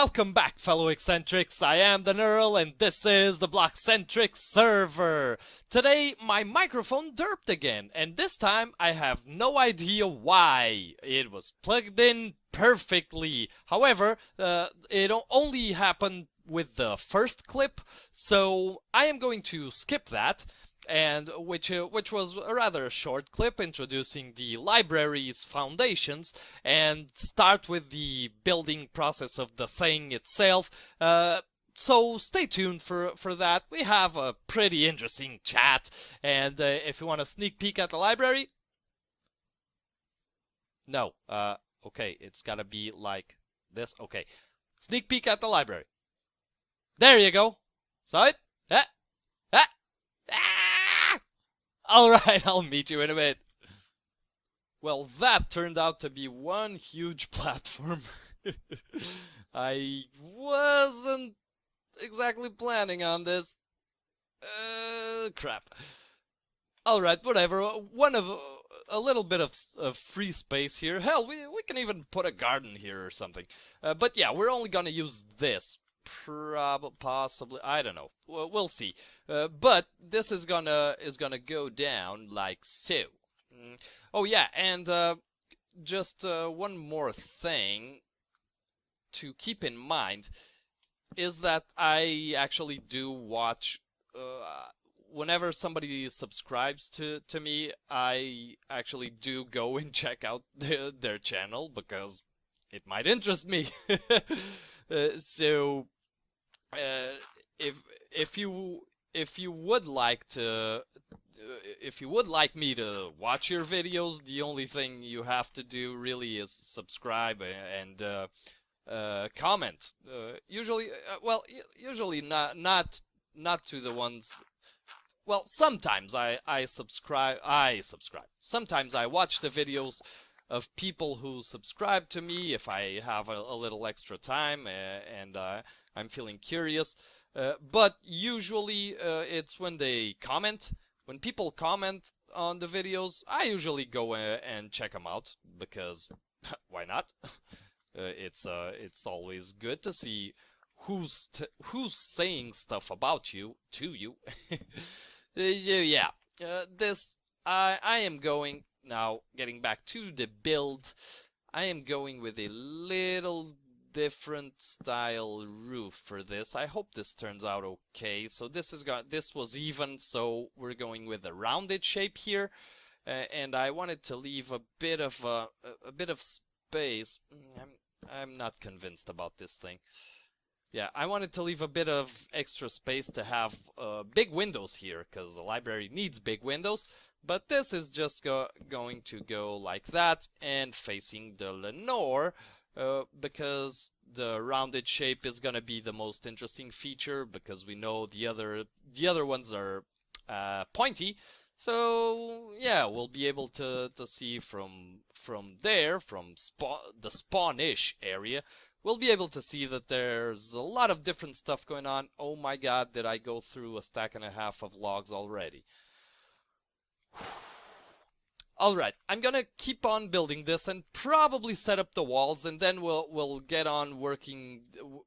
Welcome back, fellow eccentrics. I am the Neural, and this is the BloXCentric server. Today, my microphone derped again, and this time I have no idea why. It was plugged in perfectly. However, it only happened with the first clip, so I am going to skip that. And which was a rather short clip introducing the library's foundations, and start with the building process of the thing itself. So stay tuned for that. We have a pretty interesting chat, and if you want a sneak peek at the library, no, okay, it's gotta be like this. Okay, sneak peek at the library. There you go. Saw it? Alright, I'll meet you in a bit. Well, that turned out to be one huge platform. I wasn't exactly planning on this. Crap. Alright, whatever. A little bit of free space here. Hell, we can even put a garden here or something. But yeah, we're only gonna use this. Possibly, I don't know. We'll see. But this is gonna go down like so. Oh yeah, and just one more thing to keep in mind is that I actually do watch. Whenever somebody subscribes to me, I actually do go and check out their channel because it might interest me. So, if you would like me to watch your videos, the only thing you have to do really is subscribe and comment. Usually not to the ones. Well, sometimes I subscribe. Sometimes I watch the videos of people who subscribe to me if I have a little extra time and I'm feeling curious. But usually it's when they comment. When people comment on the videos, I usually go and check them out because why not? It's always good to see who's saying stuff about you to you. Yeah. I am going. Now, getting back to the build, I am going with a little different style roof for this. I hope this turns out okay. So this was even, so we're going with a rounded shape here, and I wanted to leave a bit of space. I'm not convinced about this thing. Yeah, I wanted to leave a bit of extra space to have big windows here, because the library needs big windows. But this is just going to go like that and facing the Lenore, because the rounded shape is going to be the most interesting feature, because we know the other ones are pointy. So yeah, we'll be able to see from there, from the spawn-ish area, we'll be able to see that there's a lot of different stuff going on. Oh my god, did I go through a stack and a half of logs already? Alright, I'm gonna keep on building this and probably set up the walls, and then we'll get on working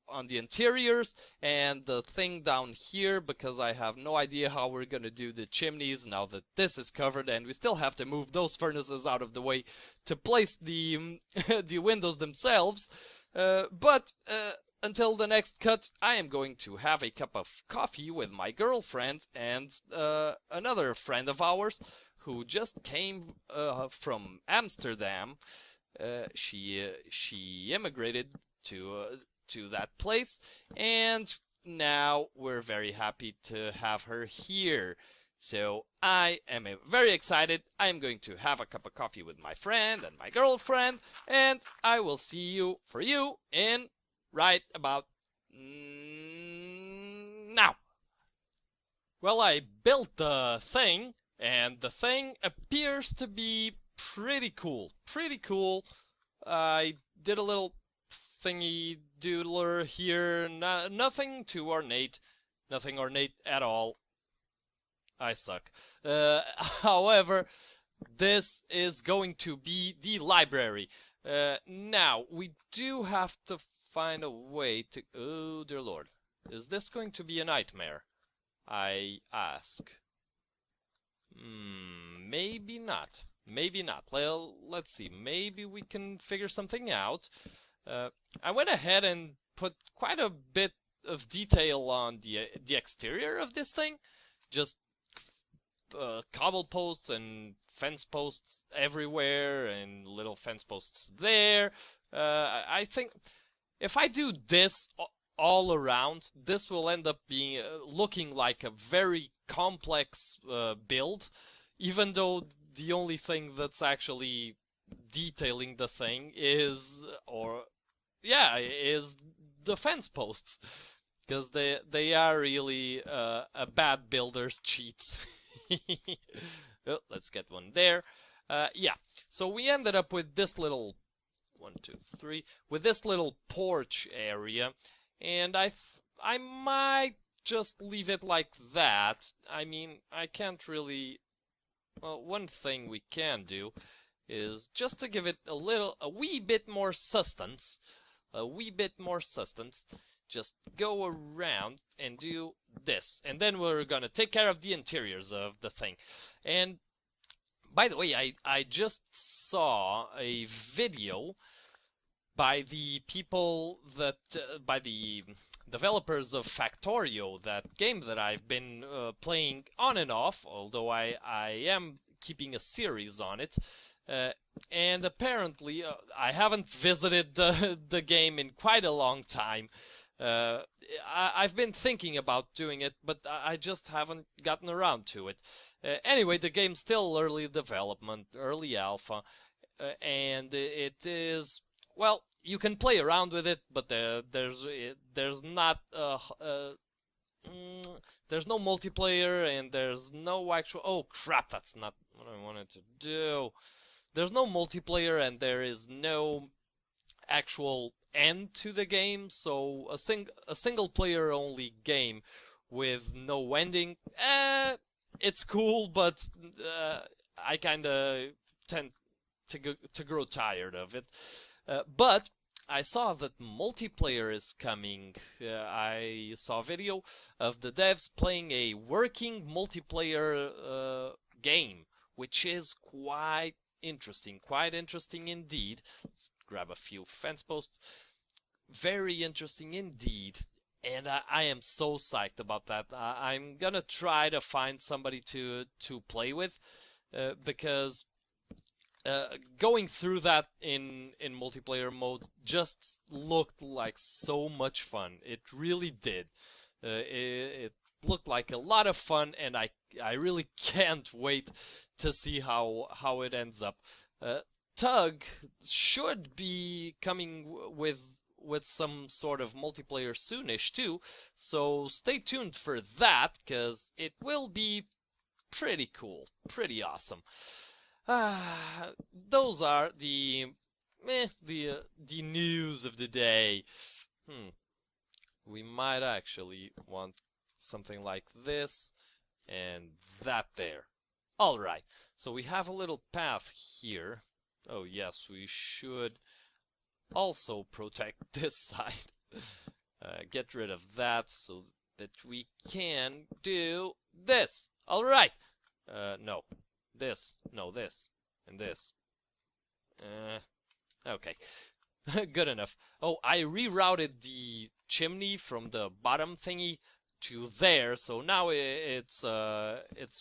on the interiors and the thing down here, because I have no idea how we're gonna do the chimneys now that this is covered, and we still have to move those furnaces out of the way to place the the windows themselves. But until the next cut, I am going to have a cup of coffee with my girlfriend and another friend of ours who just came from Amsterdam. She immigrated to that place, and now we're very happy to have her here. So I am very excited. I am going to have a cup of coffee with my friend and my girlfriend, and I will see you in right about now. Well, I built the thing, and the thing appears to be pretty cool. I did a little thingy doodler here. Nothing too ornate. Nothing ornate at all. I suck. However, this is going to be the library. Now, we do have to find a way to... Oh, dear Lord. Is this going to be a nightmare? I ask. Maybe not. Maybe not. Well, let's see. Maybe we can figure something out. I went ahead and put quite a bit of detail on the exterior of this thing. Just cobble posts and fence posts everywhere and little fence posts there. I think if I do this all around, this will end up being looking like a very complex build, even though the only thing that's actually detailing the thing is the fence posts, because they are really a bad builder's cheats. Oh, let's get one there. Yeah, so we ended up with this little 1, 2, 3 with this little porch area, and I might just leave it like that. I mean, I can't really... Well, one thing we can do is just to give it a wee bit more sustenance, just go around and do this, and then we're gonna take care of the interiors of the thing. And by the way, I just saw a video by the people that by the developers of Factorio, that game that I've been playing on and off, although I am keeping a series on it. And apparently, I haven't visited the game in quite a long time. I've been thinking about doing it, but I just haven't gotten around to it. Anyway, the game's still early development, early alpha, and it is... Well, you can play around with it, but there's not there's no multiplayer, and there's no actual... Oh crap, that's not what I wanted to do. There's no multiplayer, and there is no actual end to the game, so a single player only game with no ending. It's cool, but I kinda tend to grow tired of it. But I saw that multiplayer is coming. I saw a video of the devs playing a working multiplayer game, which is quite interesting indeed. Let's grab a few fence posts. Very interesting indeed, and I am so psyched about that. I'm gonna try to find somebody to play with, because going through that in multiplayer mode just looked like so much fun. It really did. It looked like a lot of fun, and I really can't wait to see how it ends up. Tug should be coming with some sort of multiplayer soonish too, so stay tuned for that, because it will be pretty cool, pretty awesome. Those are the news of the day. We might actually want something like this and that there. Alright, so we have a little path here. Oh yes, we should also protect this side. Get rid of that so that we can do this. Alright. No. This. No, this. And this. Okay. Good enough. Oh, I rerouted the chimney from the bottom thingy to there, so now it's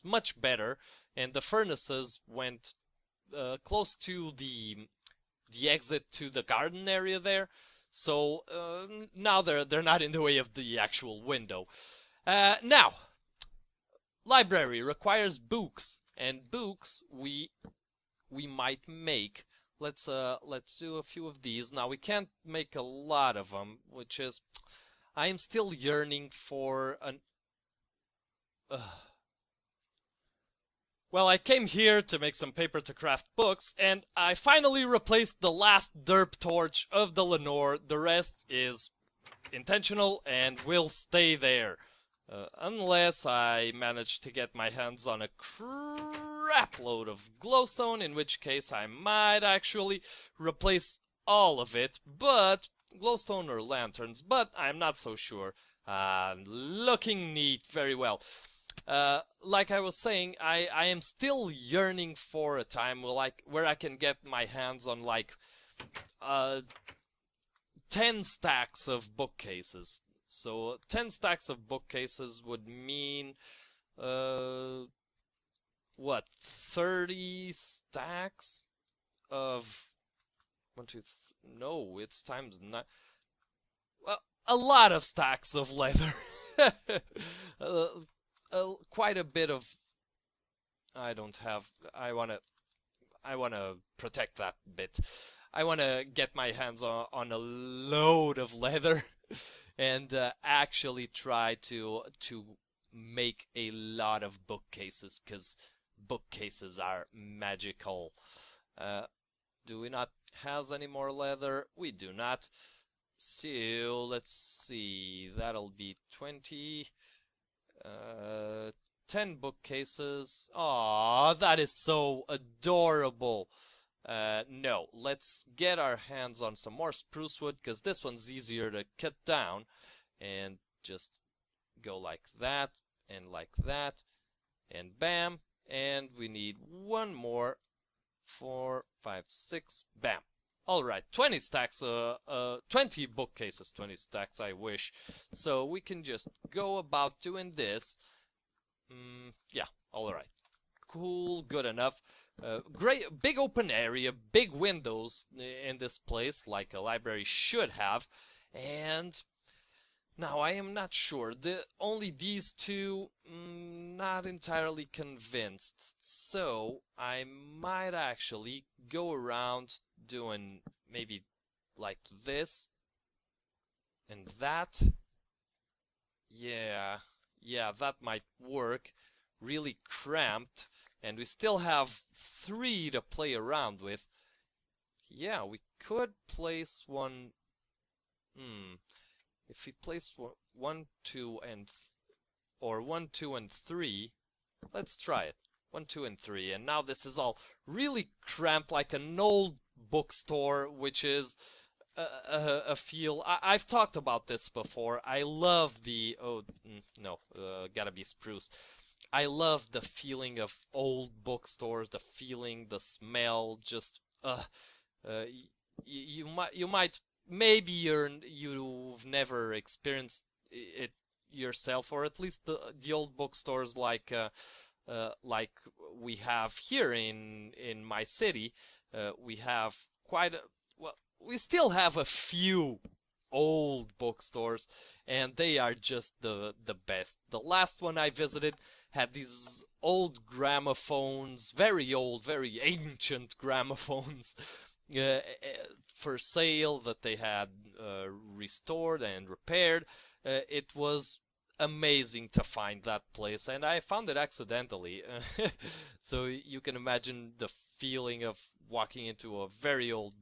much better, and the furnaces went close to the exit to the garden area there, so now they're not in the way of the actual window. Now, library requires books, and books we might make. Let's do a few of these. Now we can't make a lot of them, which is, I am still yearning for an... Well, I came here to make some paper to craft books, and I finally replaced the last derp torch of the Lenore. The rest is intentional and will stay there. Unless I manage to get my hands on a crap load of glowstone, in which case I might actually replace all of it. But glowstone or lanterns, but I'm not so sure. Looking neat, very well. Like I was saying, I am still yearning for a time where I can get my hands on like 10 stacks of bookcases. So 10 stacks of bookcases would mean what, 30 stacks of no, it's times 9. Well, a lot of stacks of leather. Quite a bit of. I wanna protect that bit. I wanna get my hands on a load of leather and actually try to make a lot of bookcases, because bookcases are magical. Do we not have any more leather? We do not. So let's see, that'll be 20. 10 bookcases. Aw, that is so adorable. No, let's get our hands on some more spruce wood, because this one's easier to cut down. And just go like that, and bam. And we need one more. 4, 5, 6, bam. Alright, 20 stacks, 20 bookcases, 20 stacks, I wish. So we can just go about doing this. Yeah, alright. Cool, good enough. Great, big open area, big windows in this place, like a library should have. And now I am not sure. Only these two, not entirely convinced. So I might actually go around doing maybe like this and that. Yeah, that might work. Really cramped, and we still have 3 to play around with. Yeah, we could place one. If we place 1, 2, and 3, let's try it. 1, 2, and 3, and now this is all really cramped, like an old bookstore, which is a feel. I've talked about this before. I love the gotta be spruce. I love the feeling of old bookstores, the feeling, the smell. Just you might. Maybe you've never experienced it yourself, or at least the old bookstores like we have here in my city. We have we still have a few old bookstores, and they are just the best. The last one I visited had these old gramophones, very old, very ancient gramophones. For sale that they had restored and repaired. It was amazing to find that place, and I found it accidentally. So you can imagine the feeling of walking into a very old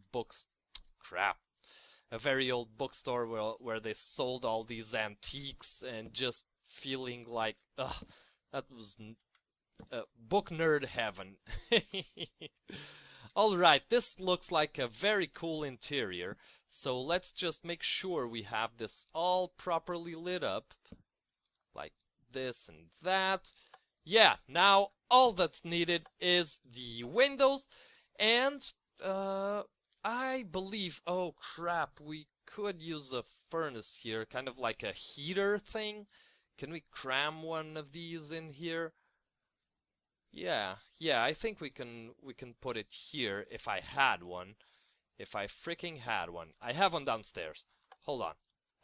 a very old bookstore where they sold all these antiques, and just feeling like, that was book nerd heaven. Alright, this looks like a very cool interior, so let's just make sure we have this all properly lit up, like this and that. Yeah, now all that's needed is the windows, and I believe, oh crap, we could use a furnace here, kind of like a heater thing. Can we cram one of these in here? Yeah, I think we can put it here if I had one. If I freaking had one. I have one downstairs. Hold on.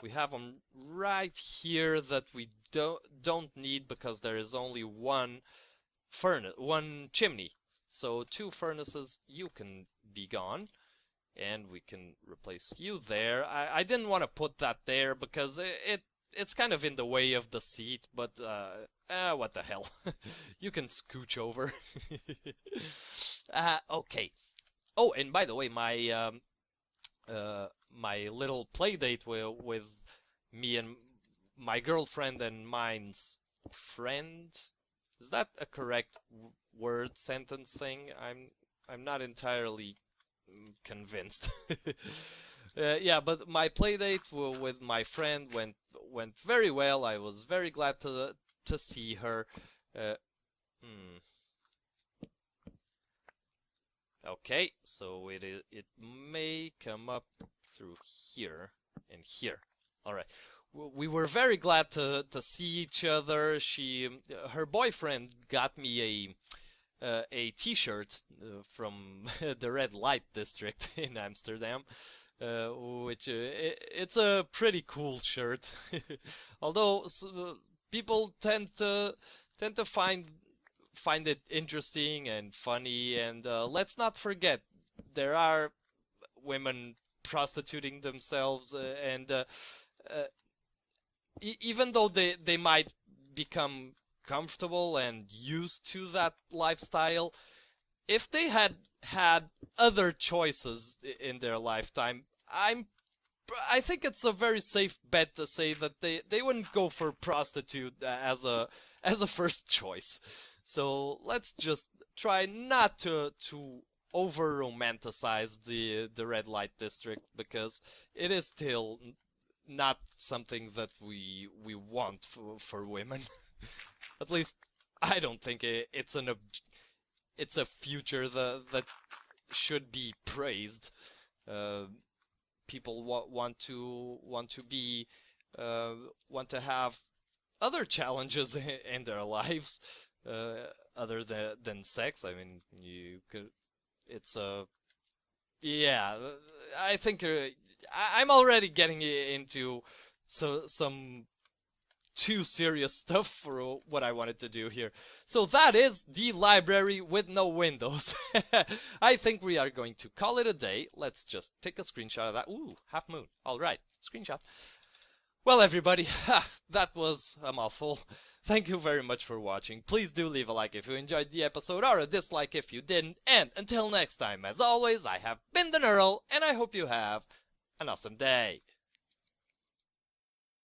We have one right here that we don't need, because there is only one chimney. So 2 furnaces, you can be gone. And we can replace you there. I didn't want to put that there because it's kind of in the way of the seat, but what the hell. You can scooch over. Okay. Oh, and by the way, my my little play date with me and my girlfriend and mine's friend, is that a correct word sentence thing? I'm not entirely convinced. Yeah, but my playdate with my friend went very well. I was very glad to see her. Uh, hmm. Okay, so it may come up through here and here. All right. We were very glad to see each other. Her boyfriend got me a T-shirt from the red light district in Amsterdam, which it's a pretty cool shirt. Although people tend to find it interesting and funny, and let's not forget there are women prostituting themselves, and even though they might become comfortable and used to that lifestyle, if they had other choices in their lifetime, I think it's a very safe bet to say that they wouldn't go for prostitute as a first choice. So let's just try not to over romanticize the red light district, because it is still not something that we want for women. At least I don't think it's a future that should be praised. People want to be want to have other challenges in their lives, other than sex. I mean, you could. It's a yeah. I think I'm already getting into some too serious stuff for what I wanted to do here. So that is the library with no windows. I think we are going to call it a day. Let's just take a screenshot of that. Ooh, half moon. All right, screenshot. Well, everybody, that was a mouthful. Thank you very much for watching. Please do leave a like if you enjoyed the episode, or a dislike if you didn't. And until next time, as always, I have been the Neural, and I hope you have an awesome day.